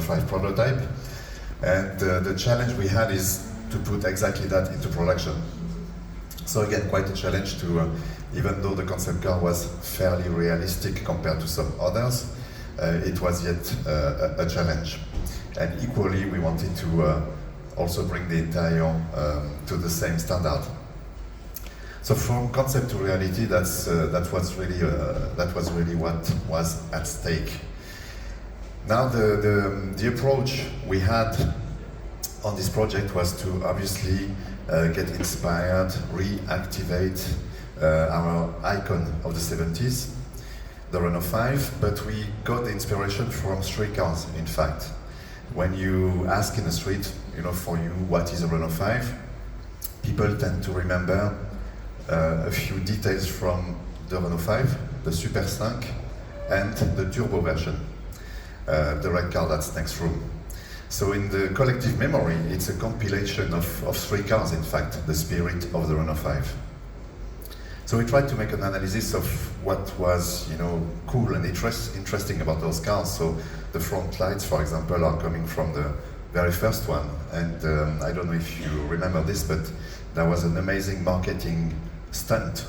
5 prototype. And the challenge we had is to put exactly that into production. So again, quite a challenge to, even though the concept car was fairly realistic compared to some others, it was yet a challenge. And equally, we wanted to also bring the interior to the same standard. So from concept to reality, that was really what was at stake. Now the approach we had on this project was to obviously get inspired, reactivate our icon of the 70s, the Renault 5, but we got the inspiration from street cars, in fact. When you ask in the street, for you, what is a Renault 5, people tend to remember a few details from the Renault 5, the Super 5, and the turbo version, the red car that's next room. So in the collective memory, it's a compilation of three cars, in fact, the spirit of the Renault 5. So we tried to make an analysis of what was, cool and interesting about those cars. So the front lights, for example, are coming from the very first one. And I don't know if you remember this, but there was an amazing marketing stunt,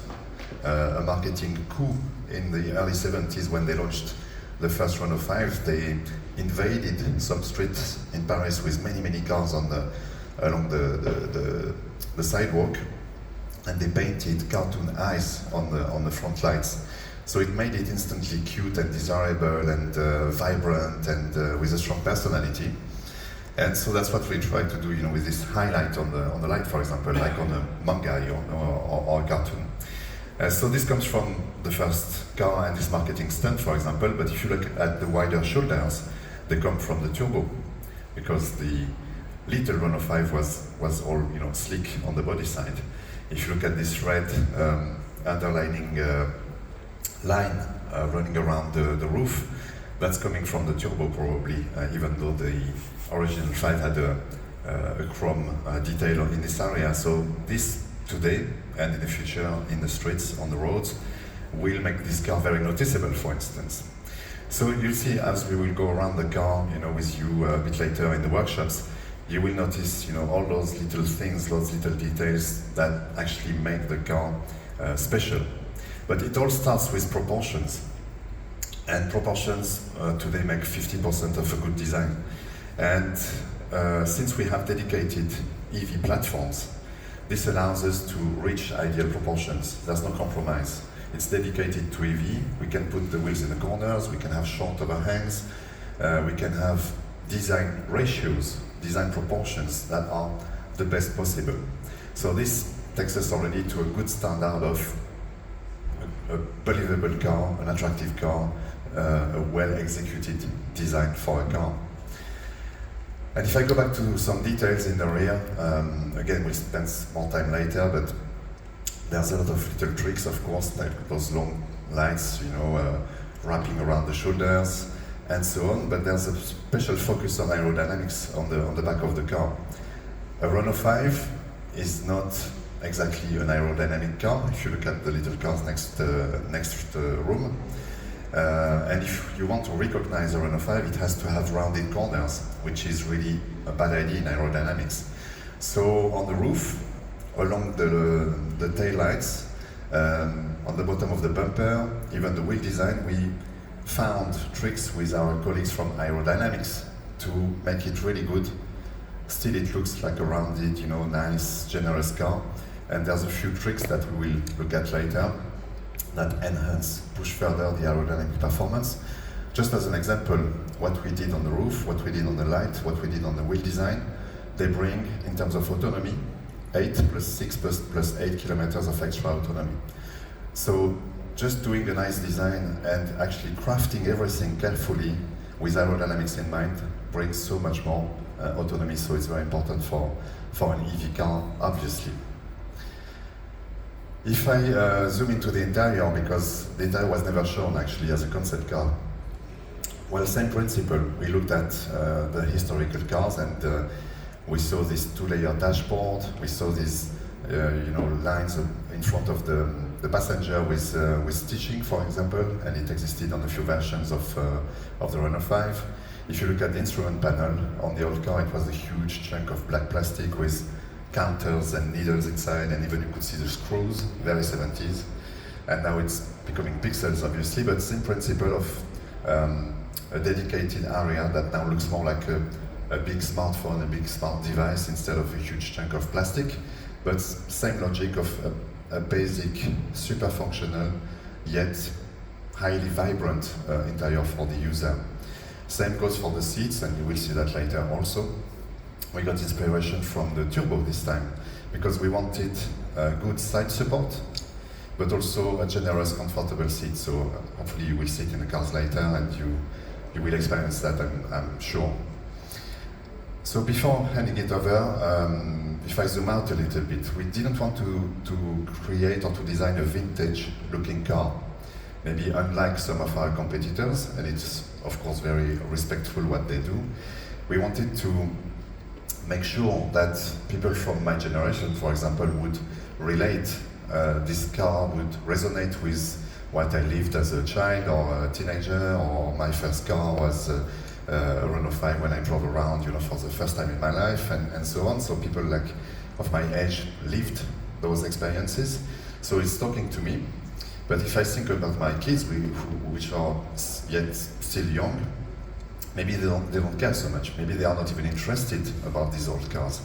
a marketing coup in the early 70s when they launched the first Renault 5. They invaded some streets in Paris with many cars along the sidewalk, and they painted cartoon eyes on the front lights. So it made it instantly cute and desirable and vibrant and with a strong personality. And so that's what we try to do, with this highlight on the light, for example, like on a manga or a cartoon. So this comes from the first car and this marketing stunt, for example, but if you look at the wider shoulders, they come from the turbo, because the little Renault 5 was all sleek on the body side. If you look at this red underlining line running around the roof, that's coming from the turbo probably, even though the original 5 had a chrome detail in this area. So this today and in the future in the streets, on the roads, will make this car very noticeable, for instance. So you'll see as we will go around the car, with you a bit later in the workshops, you will notice, all those little things, those little details that actually make the car special. But it all starts with proportions. And proportions today make 50% of a good design. And since we have dedicated EV platforms, this allows us to reach ideal proportions. There's no compromise. It's dedicated to EV. We can put the wheels in the corners, we can have short overhangs, we can have design ratios, design proportions that are the best possible. So this takes us already to a good standard of a believable car, an attractive car, a well-executed design for a car. And if I go back to some details in the rear, again, we'll spend more time later, but there's a lot of little tricks, of course, like those long lights, wrapping around the shoulders, and so on, but there's a special focus on aerodynamics on the back of the car. A Renault 5 is not exactly an aerodynamic car, if you look at the little cars next room. And if you want to recognize a Renault 5, it has to have rounded corners, which is really a bad idea in aerodynamics. So on the roof, along the tail lights, on the bottom of the bumper, even the wheel design, we found tricks with our colleagues from aerodynamics to make it really good. Still, it looks like a rounded, nice, generous car. And there's a few tricks that we will look at later that push further the aerodynamic performance. Just as an example, what we did on the roof, what we did on the light, what we did on the wheel design, they bring, in terms of autonomy, 8 plus 6 plus 8 kilometers of extra autonomy. So just doing a nice design and actually crafting everything carefully with aerodynamics in mind brings so much more autonomy, so it's very important for an EV car, obviously. If I zoom into the interior, because the interior was never shown actually as a concept car, well, same principle. We looked at the historical cars and we saw this two-layer dashboard, we saw these lines in front of the passenger with stitching, for example, and it existed on a few versions of the Renault 5. If you look at the instrument panel on the old car, it was a huge chunk of black plastic with counters and needles inside, and even you could see the screws, very 70s. And now it's becoming pixels, obviously, but same principle of a dedicated area that now looks more like a big smartphone, a big smart device instead of a huge chunk of plastic. But same logic of a basic, super functional, yet highly vibrant interior for the user. Same goes for the seats, and you will see that later also. We got inspiration from the turbo this time, because we wanted good side support, but also a generous, comfortable seat. So hopefully you will sit in the cars later, and you will experience that, I'm sure. So before handing it over, if I zoom out a little bit, we didn't want to create or to design a vintage-looking car. Maybe unlike some of our competitors, and it's of course very respectful what they do, we wanted to make sure that people from my generation, for example, would relate. This car would resonate with what I lived as a child or a teenager, or my first car was a Renault 5 when I drove around, for the first time in my life, and so on. So people like of my age lived those experiences. So it's talking to me. But if I think about my kids, which are yet still young, maybe they don't care so much. Maybe they are not even interested about these old cars.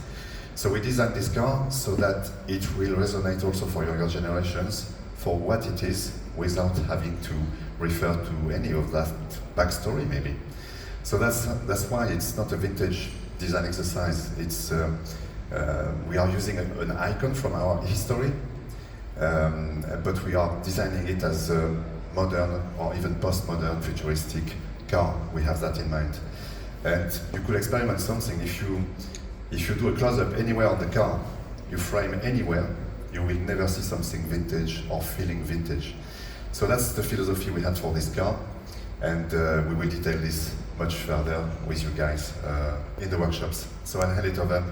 So we designed this car so that it will resonate also for younger generations for what it is, without having to refer to any of that backstory maybe. So that's why it's not a vintage design exercise. It's we are using an icon from our history, but we are designing it as a modern or even postmodern futuristic car. We have that in mind. And you could experiment something. If you do a close-up anywhere on the car, you frame anywhere, you will never see something vintage or feeling vintage. So that's the philosophy we had for this car, and we will detail this much further with you guys in the workshops. So I'll hand it over